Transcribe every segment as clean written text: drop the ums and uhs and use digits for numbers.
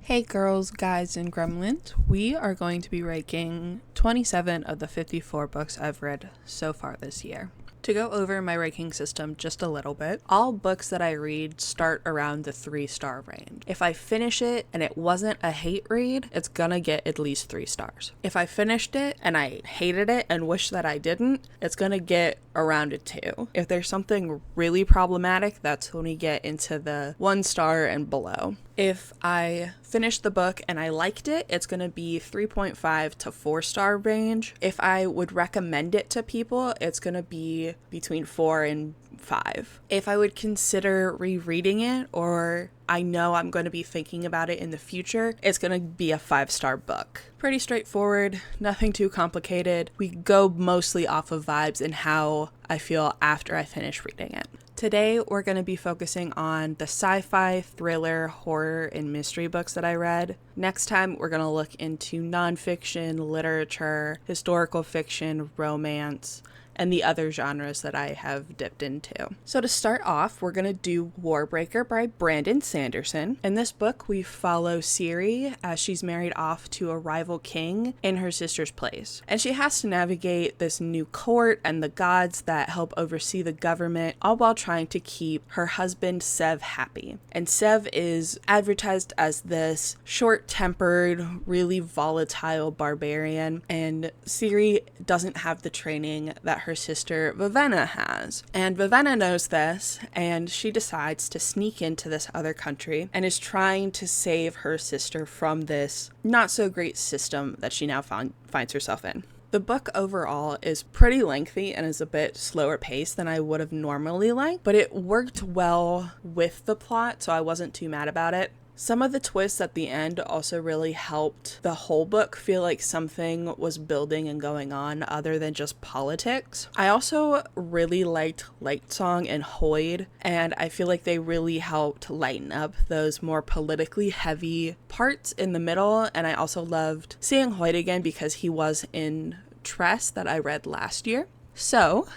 Hey girls, guys, and gremlins. We are going to be ranking 27 of the 54 books I've read so far this year. To go over my ranking system just a little bit, all books that I read start around the 3-star range. If I finish it and it wasn't a hate read, it's gonna get at least 3 stars. If I finished it and I hated it and wish that I didn't, it's gonna get around a 2. If there's something really problematic, that's when we get into the 1 star and below. If I finished the book and I liked it, it's going to be 3.5 to 4-star range. If I would recommend it to people, it's going to be between 4 and 5. If I would consider rereading it, or I know I'm going to be thinking about it in the future, it's going to be a 5-star book. Pretty straightforward, nothing too complicated. We go mostly off of vibes and how I feel after I finish reading it. Today, we're going to be focusing on the sci-fi, thriller, horror, and mystery books that I read. Next time, we're going to look into nonfiction, literature, historical fiction, romance, and the other genres that I have dipped into. So to start off, we're going to do Warbreaker by Brandon Sanderson. In this book, we follow Ciri as she's married off to a rival king in her sister's place. And she has to navigate this new court and the gods that help oversee the government, all while trying to keep her husband Sev happy. And Sev is advertised as this short-tempered, really volatile barbarian, and Ciri doesn't have the training that her sister Vivenna has. And Vivenna knows this, and she decides to sneak into this other country and is trying to save her sister from this not so great system that she now finds herself in. The book overall is pretty lengthy and is a bit slower paced than I would have normally liked, but it worked well with the plot, so I wasn't too mad about it. Some of the twists at the end also really helped the whole book feel like something was building and going on other than just politics. I also really liked Lightsong and Hoyd, and I feel like they really helped lighten up those more politically heavy parts in the middle, and I also loved seeing Hoyd again because he was in Tress that I read last year. So,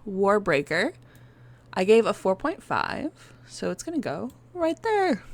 Warbreaker, I gave a 4.5, so it's gonna go right there.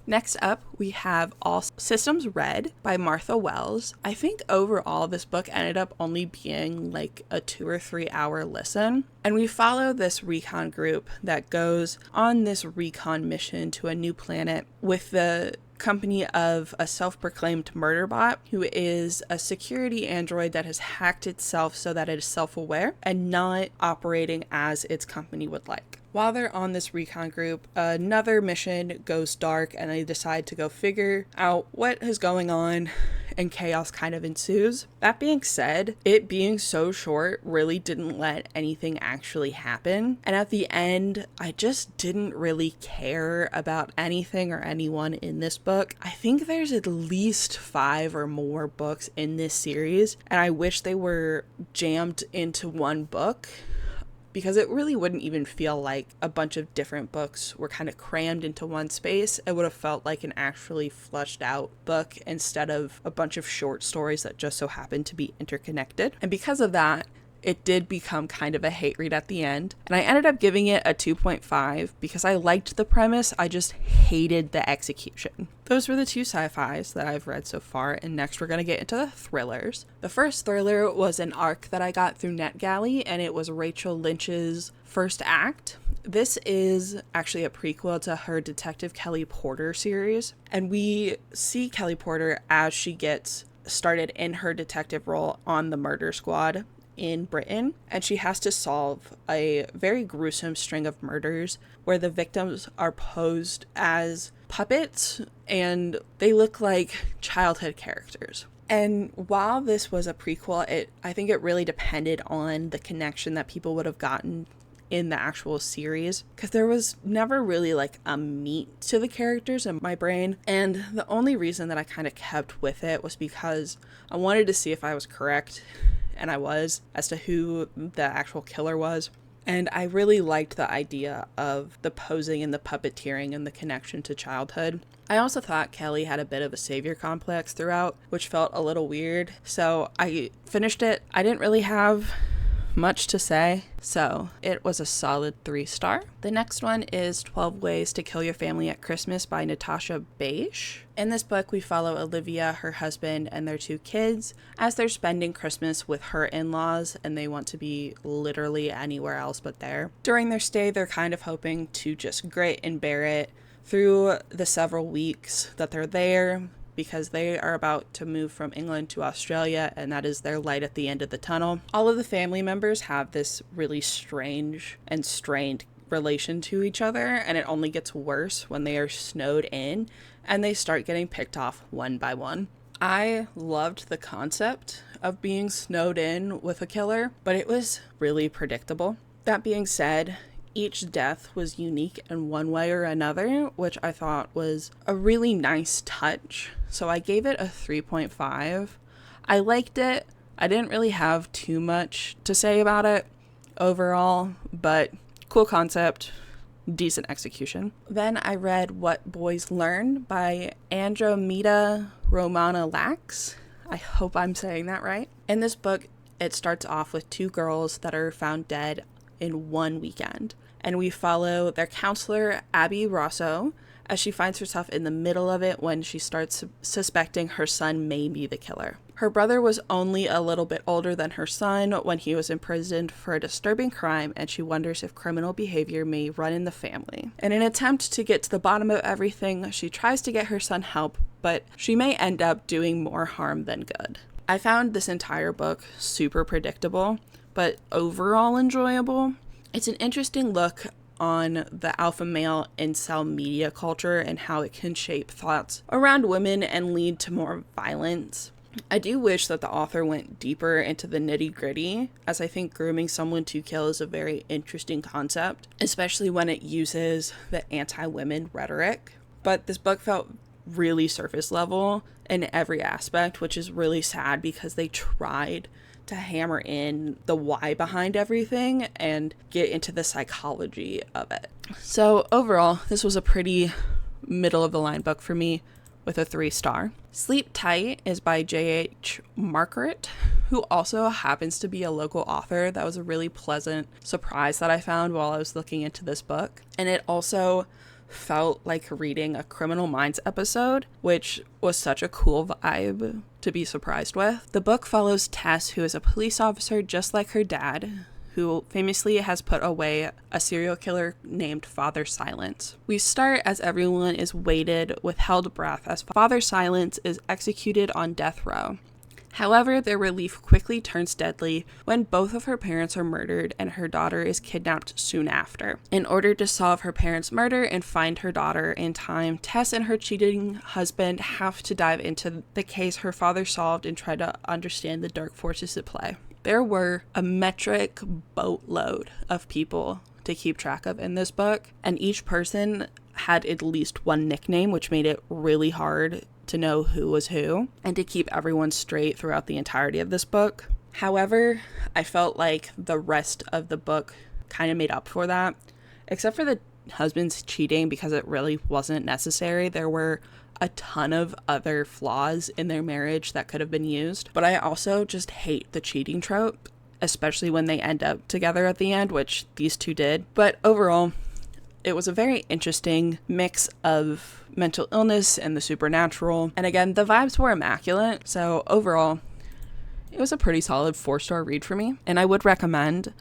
Next up, we have All Systems Red by Martha Wells. I think overall this book ended up only being like a 2 or 3 hour listen. And we follow this recon group that goes on this recon mission to a new planet with the company of a self-proclaimed murderbot who is a security android that has hacked itself so that it is self-aware and not operating as its company would like. While they're on this recon group, another mission goes dark and they decide to go figure out what is going on, and chaos kind of ensues. That being said, it being so short really didn't let anything actually happen. And at the end, I just didn't really care about anything or anyone in this book. I think there's at least 5 or more books in this series, and I wish they were jammed into one book, because it really wouldn't even feel like a bunch of different books were kind of crammed into one space. It would have felt like an actually fleshed out book instead of a bunch of short stories that just so happened to be interconnected. And because of that, it did become kind of a hate read at the end. And I ended up giving it a 2.5 because I liked the premise, I just hated the execution. Those were the 2 sci-fis that I've read so far, and next we're going to get into the thrillers. The first thriller was an arc that I got through NetGalley, and it was Rachel Lynch's first act. This is actually a prequel to her Detective Kelly Porter series, and we see Kelly Porter as she gets started in her detective role on the murder squad in Britain, and she has to solve a very gruesome string of murders where the victims are posed as puppets and they look like childhood characters. And while this was a prequel, I think it really depended on the connection that people would have gotten in the actual series, because there was never really like a meat to the characters in my brain, and the only reason that I kind of kept with it was because I wanted to see if I was correct, and I was, as to who the actual killer was. And I really liked the idea of the posing and the puppeteering and the connection to childhood. I also thought Kelly had a bit of a savior complex throughout, which felt a little weird. So I finished it. I didn't really have much to say, so it was a solid 3-star. The next one is 12 Ways to Kill Your Family at Christmas by Natasha Beige. In this book, we follow Olivia, her husband, and their 2 kids as they're spending Christmas with her in-laws, and they want to be literally anywhere else but there. During their stay, they're kind of hoping to just grit and bear it through the several weeks that they're there, because they are about to move from England to Australia, and that is their light at the end of the tunnel. All of the family members have this really strange and strained relation to each other, and it only gets worse when they are snowed in and they start getting picked off one by one. I loved the concept of being snowed in with a killer, but it was really predictable. That being said, each death was unique in one way or another, which I thought was a really nice touch. So I gave it a 3.5. I liked it. I didn't really have too much to say about it overall, but cool concept, decent execution. Then I read What Boys Learn by Andromeda Romana Lax. I hope I'm saying that right. In this book, it starts off with 2 girls that are found dead in one weekend, and we follow their counselor, Abby Rosso, as she finds herself in the middle of it when she starts suspecting her son may be the killer. Her brother was only a little bit older than her son when he was imprisoned for a disturbing crime, and she wonders if criminal behavior may run in the family. In an attempt to get to the bottom of everything, she tries to get her son help, but she may end up doing more harm than good. I found this entire book super predictable, but overall enjoyable. It's an interesting look on the alpha male incel media culture and how it can shape thoughts around women and lead to more violence. I do wish that the author went deeper into the nitty-gritty, as I think grooming someone to kill is a very interesting concept, especially when it uses the anti-women rhetoric. But this book felt really surface level in every aspect, which is really sad because they tried to hammer in the why behind everything and get into the psychology of it. So overall, this was a pretty middle of the line book for me with a 3-star. Sleep Tight is by J.H. Margaret, who also happens to be a local author. That was a really pleasant surprise that I found while I was looking into this book. And it also felt like reading a Criminal Minds episode, which was such a cool vibe to be surprised with. The book follows Tess, who is a police officer just like her dad, who famously has put away a serial killer named Father Silence. We start as everyone is weighted with held breath as Father Silence is executed on death row. However, their relief quickly turns deadly when both of her parents are murdered and her daughter is kidnapped soon after. In order to solve her parents' murder and find her daughter in time, Tess and her cheating husband have to dive into the case her father solved and try to understand the dark forces at play. There were a metric boatload of people to keep track of in this book, and each person had at least one nickname, which made it really hard to know who was who and to keep everyone straight throughout the entirety of this book. However, I felt like the rest of the book kind of made up for that, except for the husband's cheating, because it really wasn't necessary. There were a ton of other flaws in their marriage that could have been used, but I also just hate the cheating trope, especially when they end up together at the end, which these two did. But overall, it was a very interesting mix of mental illness and the supernatural. And again, the vibes were immaculate. So overall, it was a pretty solid 4-star read for me. And I would recommend.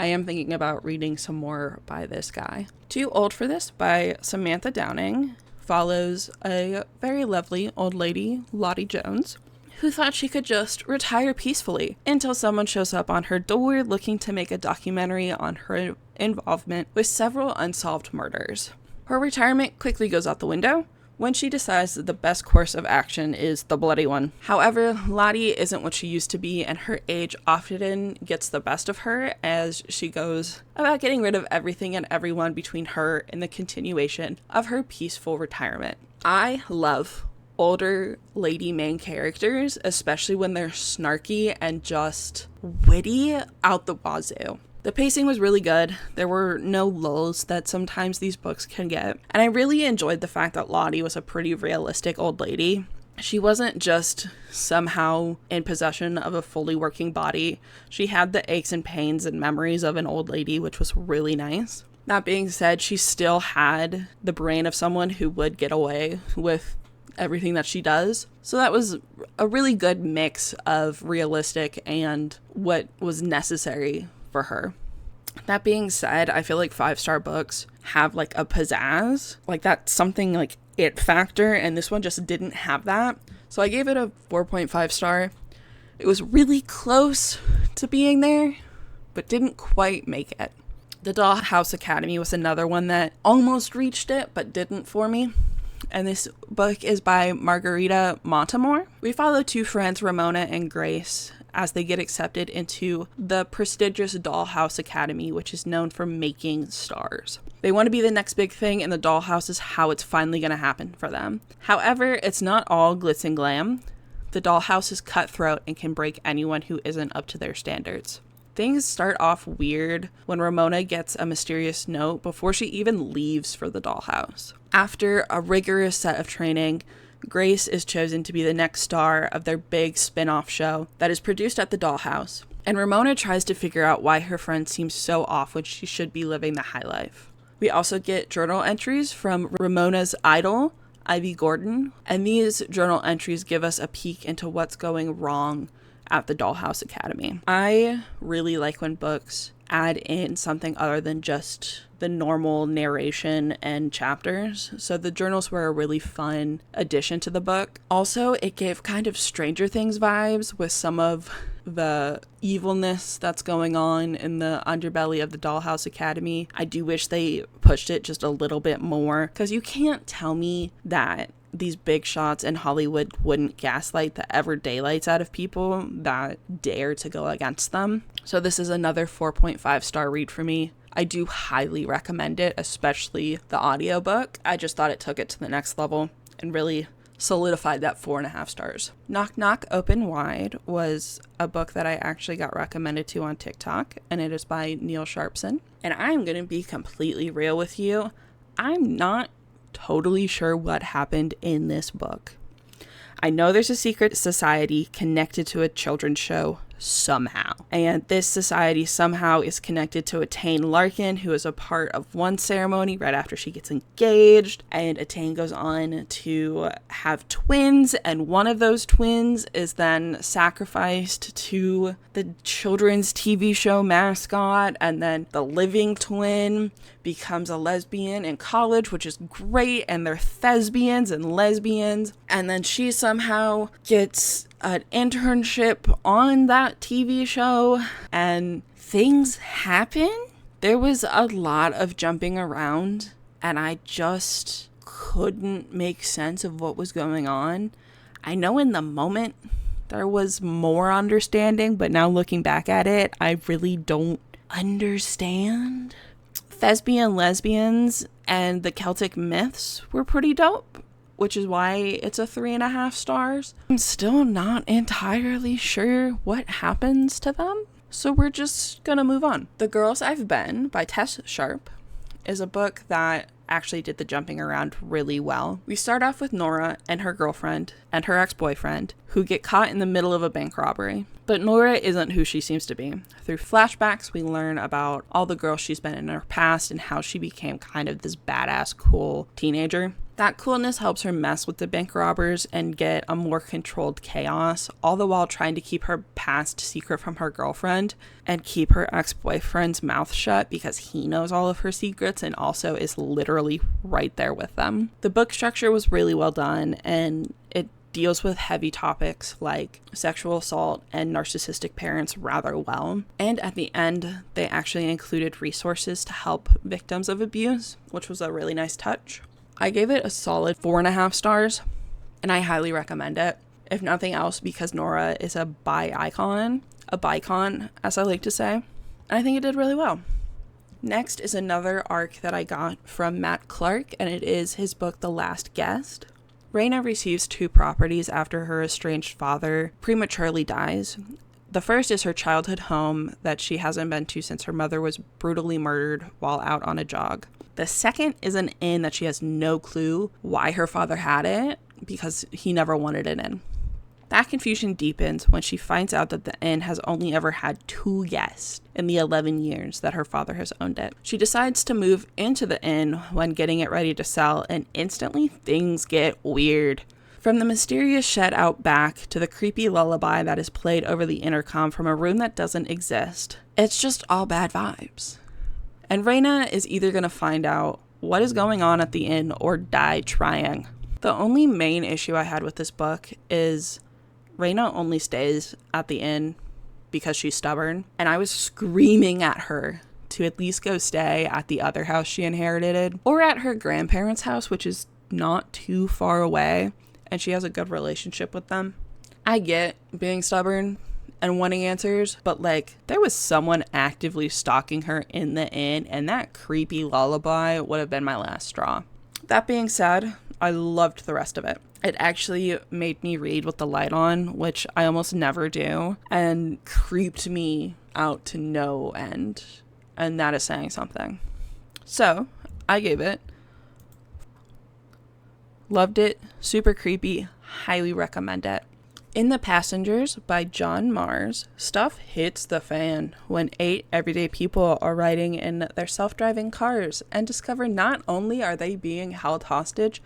I am thinking about reading some more by this guy. Too Old for This by Samantha Downing follows a very lovely old lady, Lottie Jones, who thought she could just retire peacefully until someone shows up on her door looking to make a documentary on her involvement with several unsolved murders. Her retirement quickly goes out the window when she decides that the best course of action is the bloody one. However, Lottie isn't what she used to be, and her age often gets the best of her as she goes about getting rid of everything and everyone between her and the continuation of her peaceful retirement. I love older lady main characters, especially when they're snarky and just witty out the wazoo. The pacing was really good. There were no lulls that sometimes these books can get. And I really enjoyed the fact that Lottie was a pretty realistic old lady. She wasn't just somehow in possession of a fully working body. She had the aches and pains and memories of an old lady, which was really nice. That being said, she still had the brain of someone who would get away with everything that she does. So that was a really good mix of realistic and what was necessary for her. That being said, I feel like 5-star books have like a pizzazz, like that's something like it factor, and this one just didn't have that. So I gave it a 4.5 star. It was really close to being there, but didn't quite make it. The Dollhouse Academy was another one that almost reached it, but didn't for me. And this book is by Margarita Montemor. We follow two friends, Ramona and Grace, as they get accepted into the prestigious Dollhouse Academy, which is known for making stars. They want to be the next big thing, and the dollhouse is how it's finally going to happen for them. However, it's not all glitz and glam. The dollhouse is cutthroat and can break anyone who isn't up to their standards. Things start off weird when Ramona gets a mysterious note before she even leaves for the dollhouse. After a rigorous set of training, Grace is chosen to be the next star of their big spin-off show that is produced at the dollhouse. And Ramona tries to figure out why her friend seems so off when she should be living the high life. We also get journal entries from Ramona's idol, Ivy Gordon, and these journal entries give us a peek into what's going wrong at the Dollhouse Academy. I really like when books add in something other than just the normal narration and chapters. So the journals were a really fun addition to the book. Also, it gave kind of Stranger Things vibes with some of the evilness that's going on in the underbelly of the Dollhouse Academy. I do wish they pushed it just a little bit more, because you can't tell me that these big shots in Hollywood wouldn't gaslight the ever daylights out of people that dare to go against them. So this is another 4.5 star read for me. I do highly recommend it, especially the audiobook. I just thought it took it to the next level and really solidified that 4.5 stars. Knock Knock Open Wide was a book that I actually got recommended to on TikTok, and it is by Neil Sharpson. And I'm going to be completely real with you. I'm not totally sure what happened in this book. I know there's a secret society connected to a children's show somehow. And this society somehow is connected to Atane Larkin, who is a part of one ceremony right after she gets engaged. And Atane goes on to have twins, and one of those twins is then sacrificed to the children's TV show mascot, and then the living twin becomes a lesbian in college, which is great, and they're thespians and lesbians. And then she somehow gets an internship on that TV show, and things happen. There was a lot of jumping around, and I just couldn't make sense of what was going on. I know in the moment there was more understanding, but now looking back at it, I really don't understand. Thespian lesbians and the Celtic myths were pretty dope, which is why it's a 3.5 stars. I'm still not entirely sure what happens to them, so we're just gonna move on. The Girls I've Been by Tess Sharp is a book that actually did the jumping around really well. We start off with Nora and her girlfriend and her ex-boyfriend who get caught in the middle of a bank robbery. But Nora isn't who she seems to be. Through flashbacks, we learn about all the girls she's been in her past and how she became kind of this badass, cool teenager. That coolness helps her mess with the bank robbers and get a more controlled chaos, all the while trying to keep her past secret from her girlfriend and keep her ex-boyfriend's mouth shut because he knows all of her secrets and also is literally right there with them. The book structure was really well done, and it deals with heavy topics like sexual assault and narcissistic parents rather well. And at the end, they actually included resources to help victims of abuse, which was a really nice touch. I gave it a solid 4.5 stars, and I highly recommend it. If nothing else, because Nora is a bi-icon, a bicon, as I like to say. And I think it did really well. Next is another arc that I got from Matt Clark, and it is his book, The Last Guest. Raina receives 2 properties after her estranged father prematurely dies. The first is her childhood home that she hasn't been to since her mother was brutally murdered while out on a jog. The second is an inn that she has no clue why her father had it, because he never wanted it in. That confusion deepens when she finds out that the inn has only ever had 2 guests in the 11 years that her father has owned it. She decides to move into the inn when getting it ready to sell, and instantly things get weird. From the mysterious shed out back to the creepy lullaby that is played over the intercom from a room that doesn't exist, it's just all bad vibes. And Raina is either going to find out what is going on at the inn or die trying. The only main issue I had with this book is Raina only stays at the inn because she's stubborn, and I was screaming at her to at least go stay at the other house she inherited, or at her grandparents' house, which is not too far away, and she has a good relationship with them. I get being stubborn and wanting answers, but like, there was someone actively stalking her in the inn, and that creepy lullaby would have been my last straw. That being said, I loved the rest of it. It actually made me read with the light on, which I almost never do, and creeped me out to no end. And that is saying something. So, I gave it. Loved it. Super creepy. Highly recommend it. In The Passengers by John Mars, stuff hits the fan when 8 everyday people are riding in their self-driving cars and discover not only are they being held hostage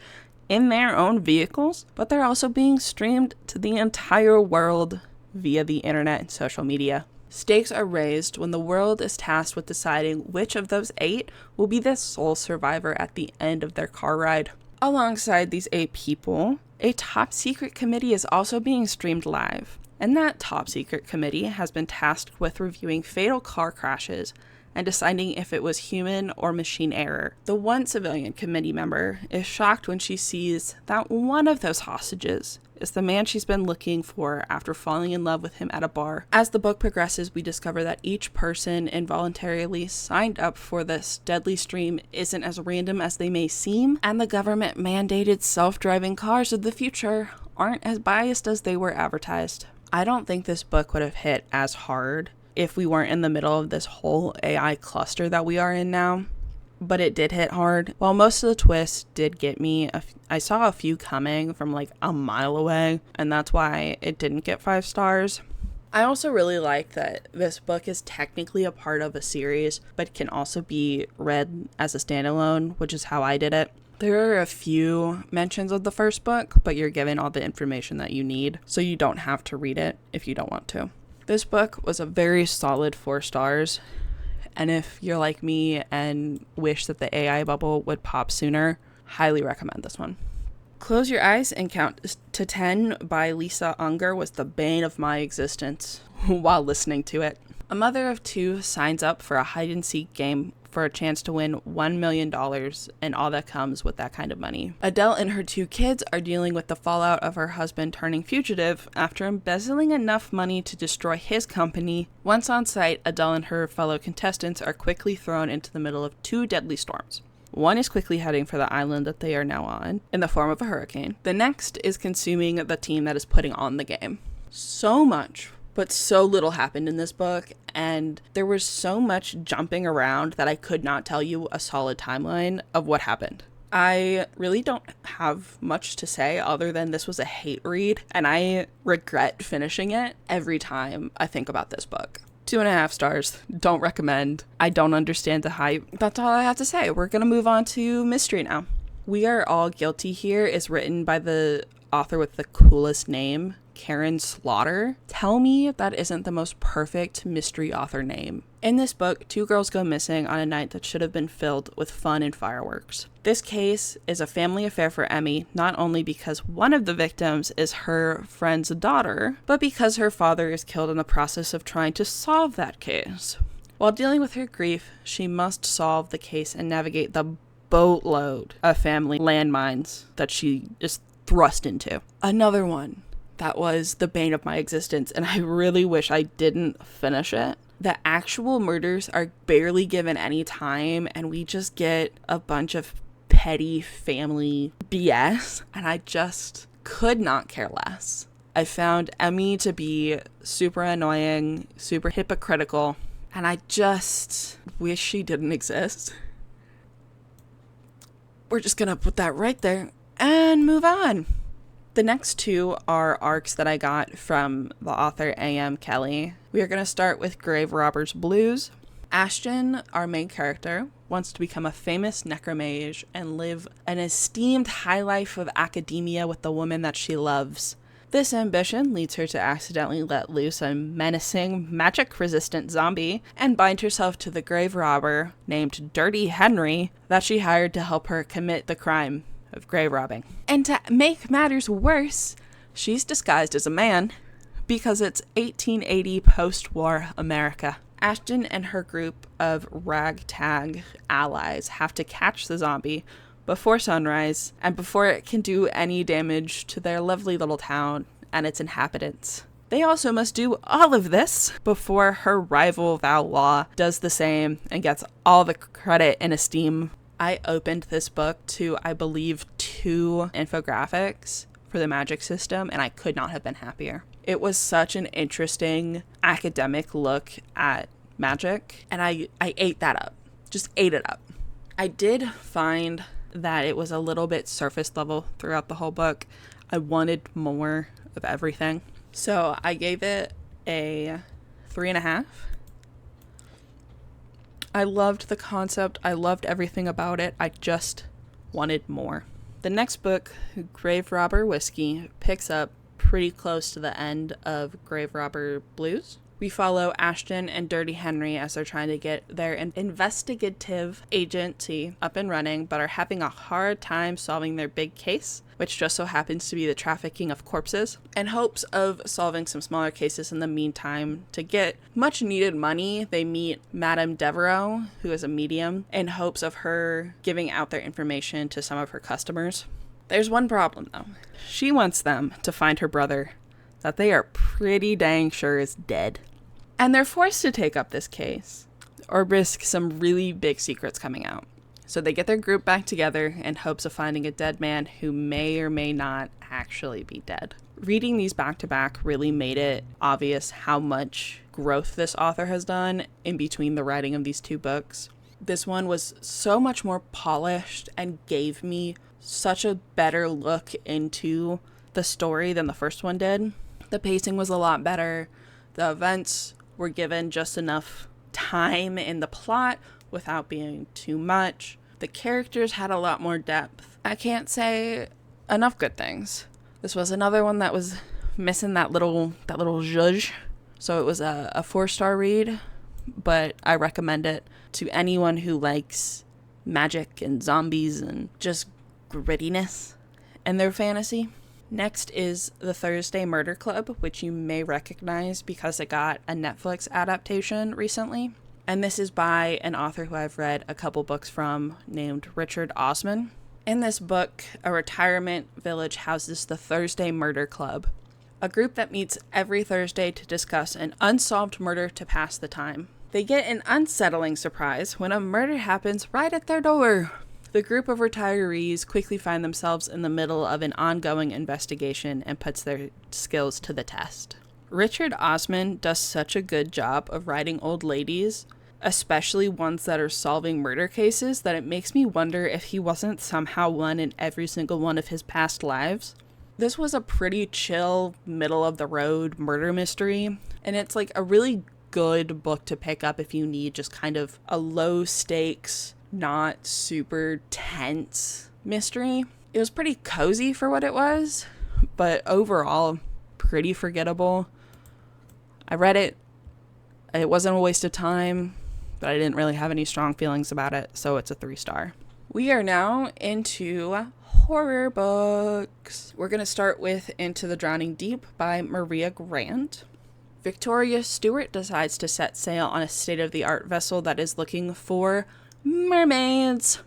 in their own vehicles, but they're also being streamed to the entire world via the internet and social media. Stakes are raised when the world is tasked with deciding which of those 8 will be the sole survivor at the end of their car ride. Alongside these 8 people, a top secret committee is also being streamed live, and that top secret committee has been tasked with reviewing fatal car crashes and deciding if it was human or machine error. The one civilian committee member is shocked when she sees that one of those hostages is the man she's been looking for after falling in love with him at a bar. As the book progresses, we discover that each person involuntarily signed up for this deadly stream isn't as random as they may seem, and the government-mandated self-driving cars of the future aren't as biased as they were advertised. I don't think this book would have hit as hard if we weren't in the middle of this whole AI cluster that we are in now. But it did hit hard. While most of the twists did get me, I saw a few coming from like a mile away, and that's why it didn't get 5 stars. I also really like that this book is technically a part of a series, but can also be read as a standalone, which is how I did it. There are a few mentions of the first book, but you're given all the information that you need, so you don't have to read it if you don't want to. This book was a very solid 4 stars, and if you're like me and wish that the AI bubble would pop sooner, highly recommend this one. Close Your Eyes and Count to 10 by Lisa Unger was the bane of my existence while listening to it. A mother of 2 signs up for a hide-and-seek game for a chance to win $1 million and all that comes with that kind of money. Adele and her 2 kids are dealing with the fallout of her husband turning fugitive after embezzling enough money to destroy his company. Once on site, Adele and her fellow contestants are quickly thrown into the middle of 2 deadly storms. One is quickly heading for the island that they are now on, in the form of a hurricane. The next is consuming the team that is putting on the game. So much, but so little happened in this book, and there was so much jumping around that I could not tell you a solid timeline of what happened. I really don't have much to say other than this was a hate read, and I regret finishing it every time I think about this book. 2.5 stars. Don't recommend. I don't understand the hype. That's all I have to say. We're gonna move on to mystery now. We Are All Guilty Here is written by the author with the coolest name, Karen Slaughter. Tell me if that isn't the most perfect mystery author name. In this book, 2 girls go missing on a night that should have been filled with fun and fireworks. This case is a family affair for Emmy, not only because one of the victims is her friend's daughter, but because her father is killed in the process of trying to solve that case. While dealing with her grief, she must solve the case and navigate the boatload of family landmines that she is thrust into. Another one that was the bane of my existence, and I really wish I didn't finish it. The actual murders are barely given any time, and we just get a bunch of petty family BS, and I just could not care less. I found Emmy to be super annoying, super hypocritical, and I just wish she didn't exist. We're just gonna put that right there and move on. The next two are arcs that I got from the author A.M. Kelly. We are going to start with Grave Robbers Blues. Ashton, our main character, wants to become a famous necromage and live an esteemed high life of academia with the woman that she loves. This ambition leads her to accidentally let loose a menacing, magic-resistant zombie and bind herself to the grave robber named Dirty Henry that she hired to help her commit the crime of grave robbing. And to make matters worse, she's disguised as a man because it's 1880 post-war America. Ashton and her group of ragtag allies have to catch the zombie before sunrise and before it can do any damage to their lovely little town and its inhabitants. They also must do all of this before her rival Valois does the same and gets all the credit and esteem. I opened this book to, I believe, 2 infographics for the magic system, and I could not have been happier. It was such an interesting academic look at magic, and I ate that up. Just ate it up. I did find that it was a little bit surface level throughout the whole book. I wanted more of everything. So I gave it a 3.5. I loved the concept. I loved everything about it. I just wanted more. The next book, Grave Robber Whiskey, picks up pretty close to the end of Grave Robber Blues. We follow Ashton and Dirty Henry as they're trying to get their investigative agency up and running, but are having a hard time solving their big case, which just so happens to be the trafficking of corpses, in hopes of solving some smaller cases in the meantime. To get much needed money, they meet Madame Devereaux, who is a medium, in hopes of her giving out their information to some of her customers. There's one problem, though. She wants them to find her brother that they are pretty dang sure is dead. And they're forced to take up this case or risk some really big secrets coming out. So they get their group back together in hopes of finding a dead man who may or may not actually be dead. Reading these back to back really made it obvious how much growth this author has done in between the writing of these 2 books. This one was so much more polished and gave me such a better look into the story than the first one did. The pacing was a lot better. The events were given just enough time in the plot without being too much. The characters had a lot more depth. I can't say enough good things. This was another one that was missing that little zhuzh. So it was a 4-star read, but I recommend it to anyone who likes magic and zombies and just grittiness in their fantasy. Next is The Thursday Murder Club, which you may recognize because it got a Netflix adaptation recently. And this is by an author who I've read a couple books from named Richard Osman. In this book, a retirement village houses the Thursday Murder Club, a group that meets every Thursday to discuss an unsolved murder to pass the time. They get an unsettling surprise when a murder happens right at their door. The group of retirees quickly find themselves in the middle of an ongoing investigation and puts their skills to the test. Richard Osman does such a good job of writing old ladies, especially ones that are solving murder cases, that it makes me wonder if he wasn't somehow one in every single one of his past lives. This was a pretty chill, middle-of-the-road murder mystery, and it's like a really good book to pick up if you need just kind of a low-stakes, not super tense mystery. It was pretty cozy for what it was, but overall pretty forgettable. I read it. It wasn't a waste of time, but I didn't really have any strong feelings about it, so it's a 3-star. We are now into horror books. We're going to start with Into the Drowning Deep by Maria Grant. Victoria Stewart decides to set sail on a state-of-the-art vessel that is looking for mermaids.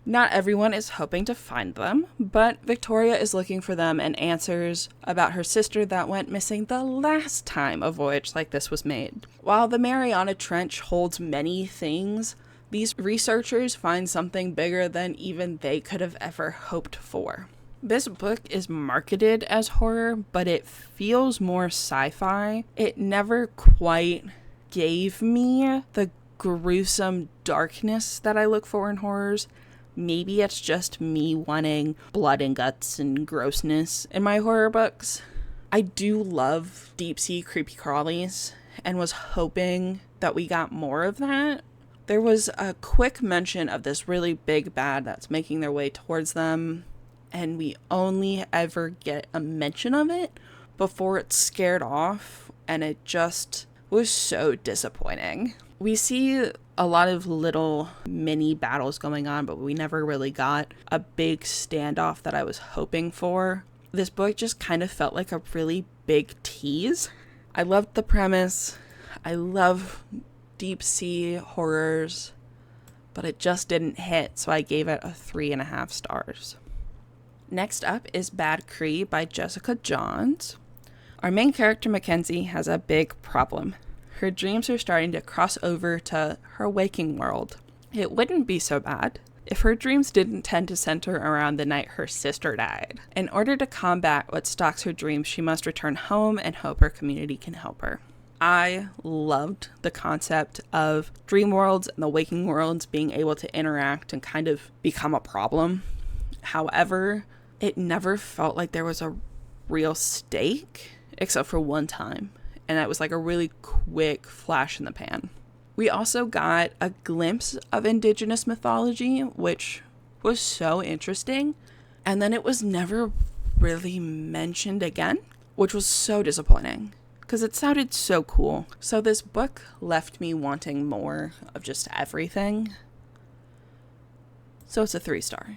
Not everyone is hoping to find them, but Victoria is looking for them and answers about her sister that went missing the last time a voyage like this was made. While the Mariana Trench holds many things, these researchers find something bigger than even they could have ever hoped for. This book is marketed as horror, but it feels more sci-fi. It never quite gave me the gruesome darkness that I look for in horrors, maybe it's just me wanting blood and guts and grossness in my horror books. I do love deep sea creepy crawlies and was hoping that we got more of that. There was a quick mention of this really big bad that's making their way towards them, and we only ever get a mention of it before it's scared off, and it just was so disappointing. We see a lot of little mini battles going on, but we never really got a big standoff that I was hoping for. This book just kind of felt like a really big tease. I loved the premise. I love deep sea horrors, but it just didn't hit, so I gave it a 3.5 stars. Next up is Bad Cree by Jessica Johns. Our main character, Mackenzie, has a big problem. Her dreams are starting to cross over to her waking world. It wouldn't be so bad if her dreams didn't tend to center around the night her sister died. In order to combat what stalks her dreams, she must return home and hope her community can help her. I loved the concept of dream worlds and the waking worlds being able to interact and kind of become a problem. However, it never felt like there was a real stake, except for one time. And that was like a really quick flash in the pan. We also got a glimpse of indigenous mythology, which was so interesting. And then it was never really mentioned again, which was so disappointing because it sounded so cool. So this book left me wanting more of just everything. So it's a 3-star.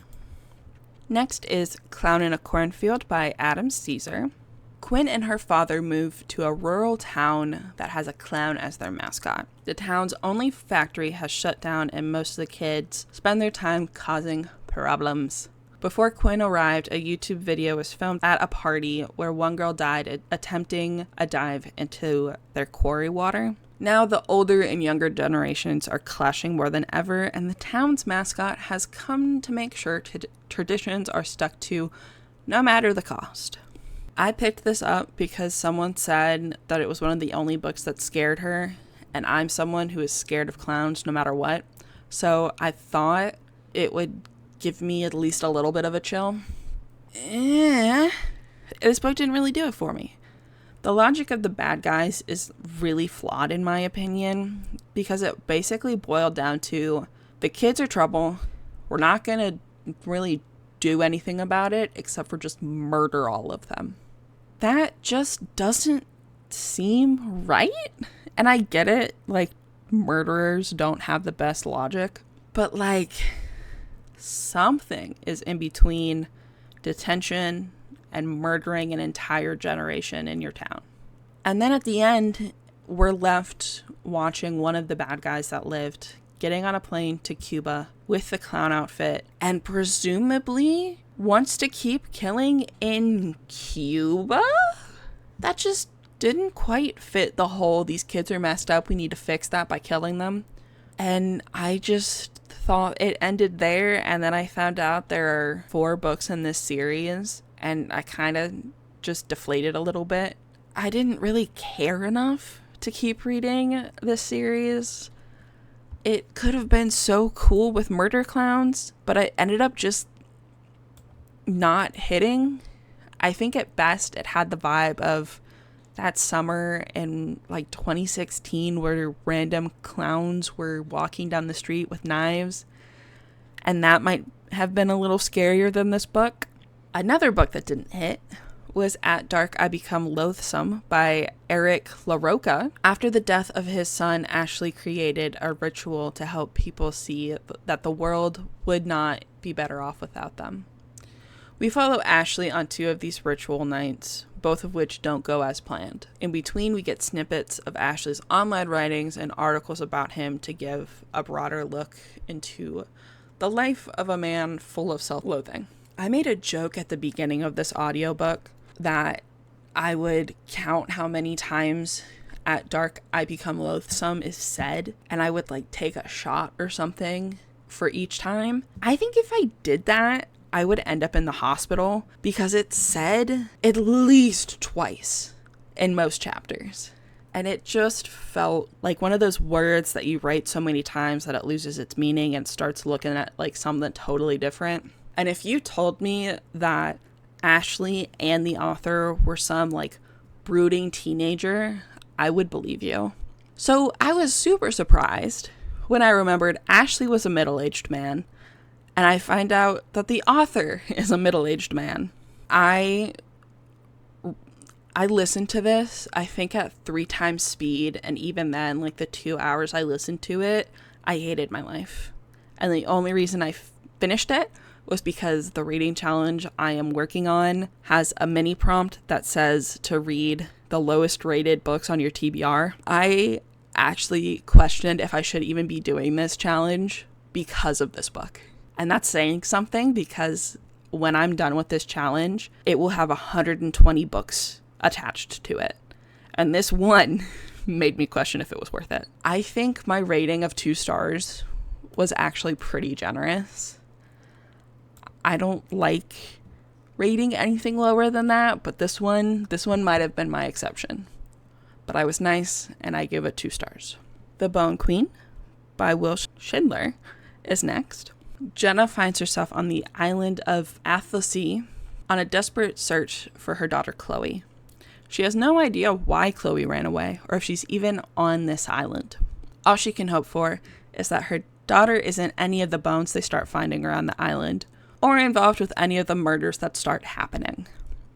Next is Clown in a Cornfield by Adam Caesar. Quinn and her father move to a rural town that has a clown as their mascot. The town's only factory has shut down and most of the kids spend their time causing problems. Before Quinn arrived, a YouTube video was filmed at a party where one girl died attempting a dive into their quarry water. Now the older and younger generations are clashing more than ever, and the town's mascot has come to make sure traditions are stuck to no matter the cost. I picked this up because someone said that it was one of the only books that scared her, and I'm someone who is scared of clowns no matter what, so I thought it would give me at least a little bit of a chill. This book didn't really do it for me. The logic of the bad guys is really flawed in my opinion, because it basically boiled down to the kids are trouble, we're not gonna really do anything about it except for just murder all of them. That just doesn't seem right. And I get it, like, murderers don't have the best logic, but like, something is in between detention and murdering an entire generation in your town. And then at the end, we're left watching one of the bad guys that lived getting on a plane to Cuba with the clown outfit and presumably wants to keep killing in Cuba? That just didn't quite fit the whole these kids are messed up, we need to fix that by killing them. And I just thought it ended there, and then I found out there are 4 books in this series, and I kind of just deflated a little bit. I didn't really care enough to keep reading this series. It could have been so cool with murder clowns, but I ended up just not hitting. I think at best it had the vibe of that summer in like 2016 where random clowns were walking down the street with knives, and that might have been a little scarier than this book. Another book that didn't hit was At Dark I Become Loathsome by Eric LaRocca. After the death of his son, Ashley created a ritual to help people see that the world would not be better off without them. We follow Ashley on 2 of these ritual nights, both of which don't go as planned. In between, we get snippets of Ashley's online writings and articles about him to give a broader look into the life of a man full of self-loathing. I made a joke at the beginning of this audiobook that I would count how many times At Dark I Become Loathsome is said, and I would like take a shot or something for each time. I think if I did that, I would end up in the hospital because it's said at least twice in most chapters. And it just felt like one of those words that you write so many times that it loses its meaning and starts looking at like something totally different. And if you told me that Ashley and the author were some like brooding teenager, I would believe you. So I was super surprised when I remembered Ashley was a middle-aged man, and I find out that the author is a middle-aged man. I listened to this, I think at 3 times speed, and even then, like the 2 hours I listened to it, I hated my life. And the only reason I finished it was because the reading challenge I am working on has a mini prompt that says to read the lowest rated books on your TBR. I actually questioned if I should even be doing this challenge because of this book. And that's saying something, because when I'm done with this challenge, it will have 120 books attached to it. And this one made me question if it was worth it. I think my rating of 2 stars was actually pretty generous. I don't like rating anything lower than that, but this one might have been my exception. But I was nice, and I give it 2 stars. The Bone Queen by Will Schindler is next. Jenna finds herself on the island of Athlysee on a desperate search for her daughter Chloe. She has no idea why Chloe ran away, or if she's even on this island. All she can hope for is that her daughter isn't any of the bones they start finding around the island, or involved with any of the murders that start happening.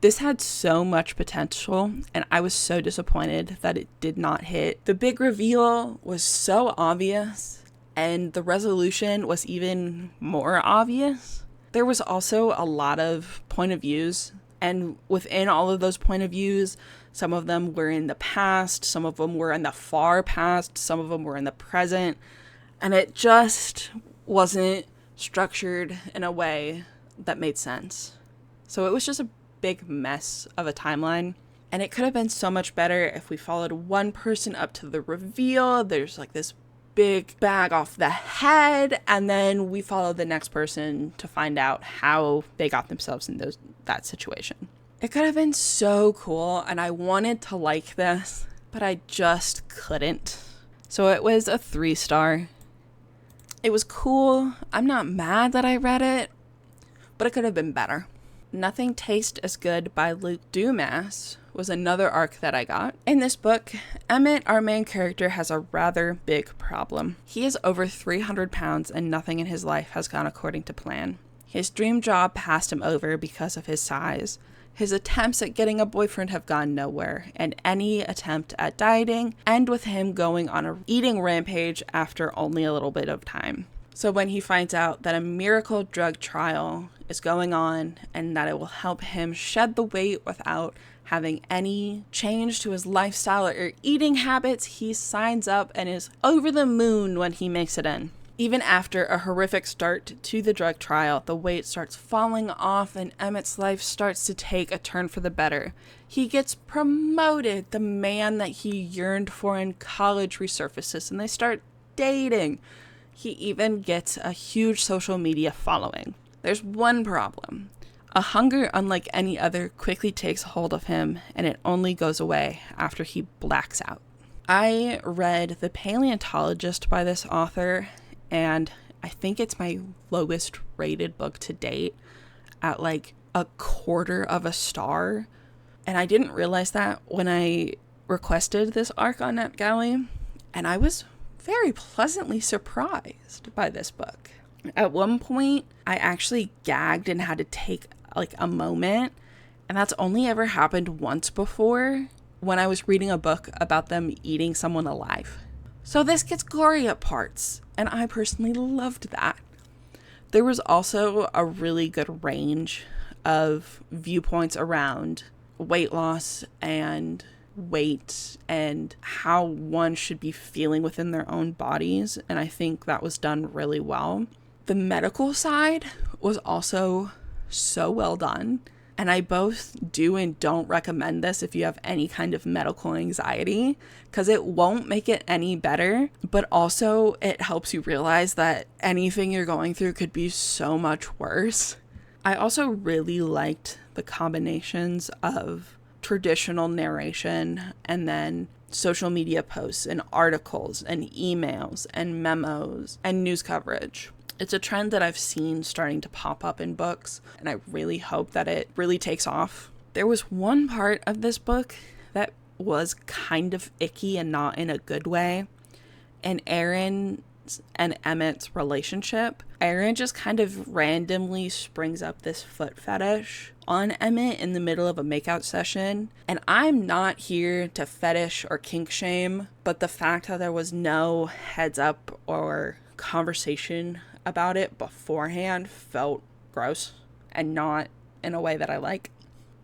This had so much potential, and I was so disappointed that it did not hit. The big reveal was so obvious, and the resolution was even more obvious. There was also a lot of point of views, and within all of those point of views, some of them were in the past, some of them were in the far past, some of them were in the present, and it just wasn't structured in a way that made sense. So it was just a big mess of a timeline, and it could have been so much better if we followed one person up to the reveal. There's like this big bag off the head, and then we follow the next person to find out how they got themselves in that situation. It could have been so cool, and I wanted to like this, but I just couldn't. So it was a 3 star. It was cool. I'm not mad that I read it, but it could have been better. Nothing Tastes as Good by Luke Dumas was another arc that I got. In this book, Emmett, our main character, has a rather big problem. He is over 300 pounds and nothing in his life has gone according to plan. His dream job passed him over because of his size. His attempts at getting a boyfriend have gone nowhere, and any attempt at dieting end with him going on a eating rampage after only a little bit of time. So when he finds out that a miracle drug trial is going on and that it will help him shed the weight without having any change to his lifestyle or eating habits, he signs up and is over the moon when he makes it in. Even after a horrific start to the drug trial, the weight starts falling off and Emmett's life starts to take a turn for the better. He gets promoted. The man that he yearned for in college resurfaces and they start dating. He even gets a huge social media following. There's one problem. A hunger unlike any other quickly takes hold of him, and it only goes away after he blacks out. I read The Paleontologist by this author, and I think it's my lowest rated book to date at like a 1/4 of a star. And I didn't realize that when I requested this arc on NetGalley, and I was very pleasantly surprised by this book. At one point, I actually gagged and had to take like a moment, and that's only ever happened once before when I was reading a book about them eating someone alive. So this gets gory at parts, and I personally loved that. There was also a really good range of viewpoints around weight loss and weight and how one should be feeling within their own bodies, and I think that was done really well. The medical side was also so well done, and I both do and don't recommend this if you have any kind of medical anxiety, because it won't make it any better, but also it helps you realize that anything you're going through could be so much worse. I also really liked the combinations of traditional narration and then social media posts and articles and emails and memos and news coverage. It's a trend that I've seen starting to pop up in books, and I really hope that it really takes off. There was one part of this book that was kind of icky and not in a good way, and Aaron and Emmett's relationship. Aaron just kind of randomly springs up this foot fetish on Emmett in the middle of a makeout session. And I'm not here to fetish or kink shame, but the fact that there was no heads up or conversation about it beforehand felt gross and not in a way that I like.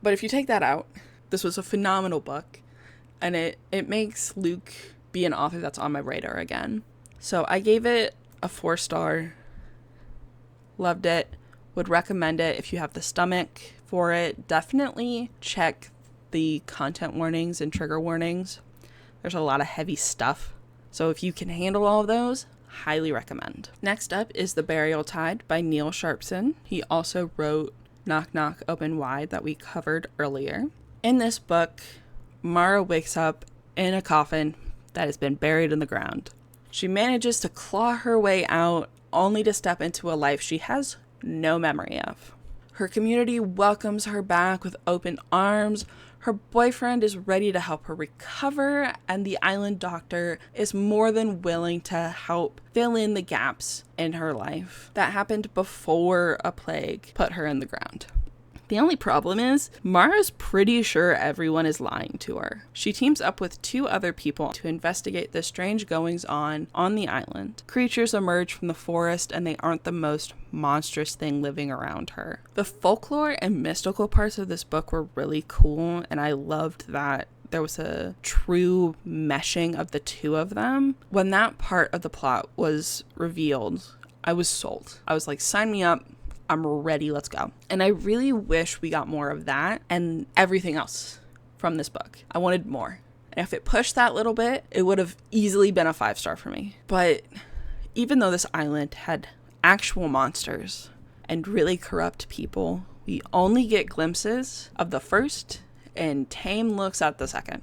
But if you take that out, this was a phenomenal book, and it makes Luke be an author that's on my radar again. So I gave it a 4-star. Loved it. Would recommend it if you have the stomach for it. Definitely check the content warnings and trigger warnings. There's a lot of heavy stuff. So if you can handle all of those, highly recommend. Next up is The Burial Tide by Neil Sharpson. He also wrote Knock Knock Open Wide that we covered earlier. In this book, Mara wakes up in a coffin that has been buried in the ground. She manages to claw her way out, only to step into a life she has no memory of. Her community welcomes her back with open arms. Her boyfriend is ready to help her recover, and the island doctor is more than willing to help fill in the gaps in her life that happened before a plague put her in the ground. The only problem is, Mara's pretty sure everyone is lying to her. She teams up with 2 other people to investigate the strange goings-on the island. Creatures emerge from the forest, and they aren't the most monstrous thing living around her. The folklore and mystical parts of this book were really cool, and I loved that there was a true meshing of the 2 of them. When that part of the plot was revealed, I was sold. I was like, sign me up. I'm ready, let's go. And I really wish we got more of that and everything else from this book. I wanted more. And if it pushed that little bit, it would have easily been a 5-star for me. But even though this island had actual monsters and really corrupt people, we only get glimpses of the first and tame looks at the second.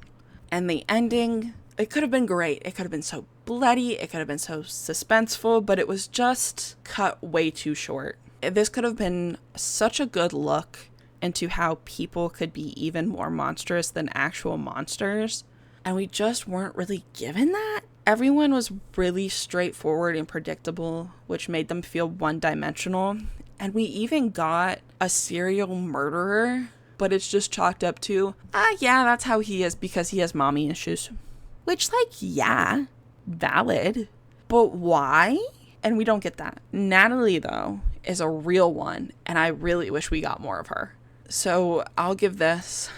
And the ending, it could have been great. It could have been so bloody. It could have been so suspenseful, but it was just cut way too short. This could have been such a good look into how people could be even more monstrous than actual monsters, and we just weren't really given that. Everyone was really straightforward and predictable, which made them feel one-dimensional, and we even got a serial murderer, but it's just chalked up to, yeah, that's how he is because he has mommy issues. Which, yeah, valid, but why? And we don't get that. Natalie, though, is a real one, and I really wish we got more of her. So I'll give this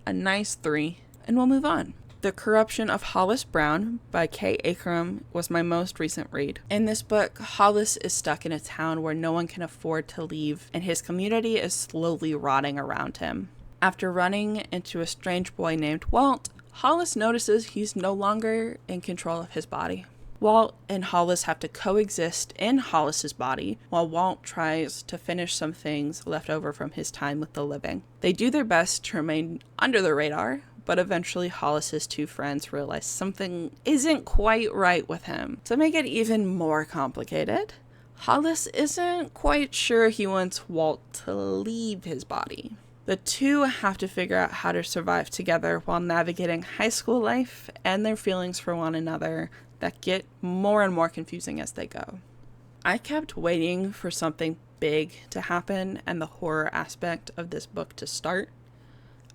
a nice 3, and we'll move on. The Corruption of Hollis Brown by Kay Akram was my most recent read. In this book, Hollis is stuck in a town where no one can afford to leave, and his community is slowly rotting around him. After running into a strange boy named Walt, Hollis notices he's no longer in control of his body. Walt and Hollis have to coexist in Hollis's body while Walt tries to finish some things left over from his time with the living. They do their best to remain under the radar, but eventually Hollis's 2 friends realize something isn't quite right with him. To make it even more complicated, Hollis isn't quite sure he wants Walt to leave his body. The 2 have to figure out how to survive together while navigating high school life and their feelings for one another that get more and more confusing as they go. I kept waiting for something big to happen and the horror aspect of this book to start.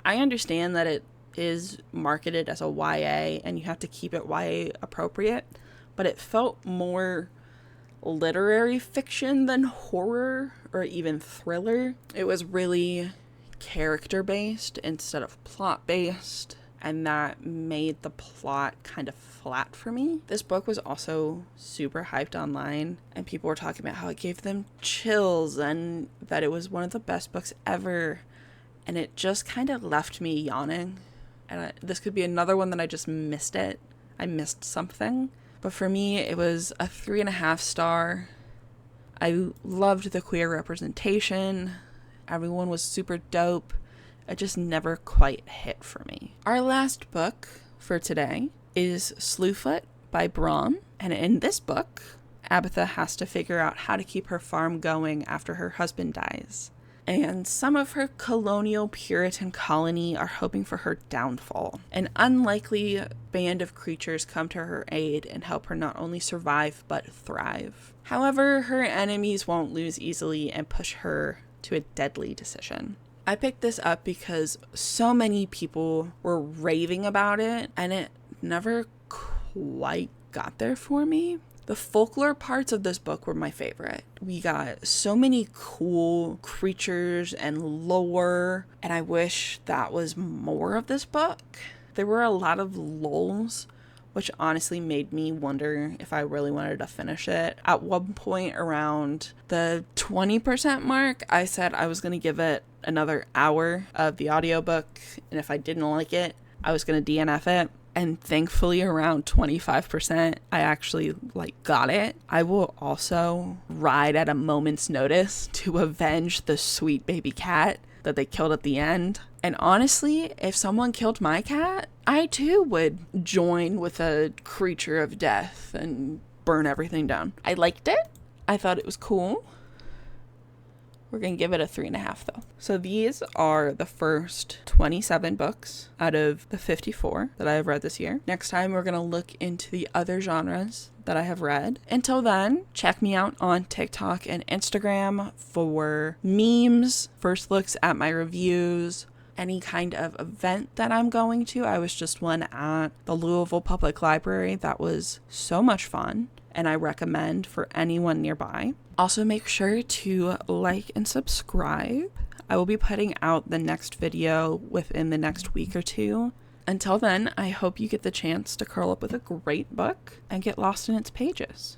I understand that it is marketed as a YA and you have to keep it YA appropriate, but it felt more literary fiction than horror or even thriller. It was really character-based instead of plot-based, and that made the plot kind of flat for me. This book was also super hyped online, and people were talking about how it gave them chills and that it was one of the best books ever, and it just kind of left me yawning. And this could be another one that I just missed it. I missed something. But for me, it was a 3.5 star. I loved the queer representation. Everyone was super dope. It just never quite hit for me. Our last book for today is Slewfoot by Brahm. And in this book, Abatha has to figure out how to keep her farm going after her husband dies. And some of her colonial Puritan colony are hoping for her downfall. An unlikely band of creatures come to her aid and help her not only survive, but thrive. However, her enemies won't lose easily and push her to a deadly decision. I picked this up because so many people were raving about it, and it never quite got there for me. The folklore parts of this book were my favorite. We got so many cool creatures and lore, and I wish that was more of this book. There were a lot of lulls, which honestly made me wonder if I really wanted to finish it. At one point around the 20% mark, I said I was going to give it another hour of the audiobook, and if I didn't like it, I was going to DNF it. And thankfully around 25%, I actually got it. I will also ride at a moment's notice to avenge the sweet baby cat that they killed at the end. And honestly, if someone killed my cat, I too would join with a creature of death and burn everything down. I liked it. I thought it was cool. We're going to give it a 3.5 though. So these are the first 27 books out of the 54 that I have read this year. Next time we're going to look into the other genres that I have read. Until then, check me out on TikTok and Instagram for memes, first looks at my reviews, any kind of event that I'm going to. I was just one at the Louisville Public Library that was so much fun, and I recommend for anyone nearby. Also, make sure to like and subscribe. I will be putting out the next video within the next week or two. Until then, I hope you get the chance to curl up with a great book and get lost in its pages.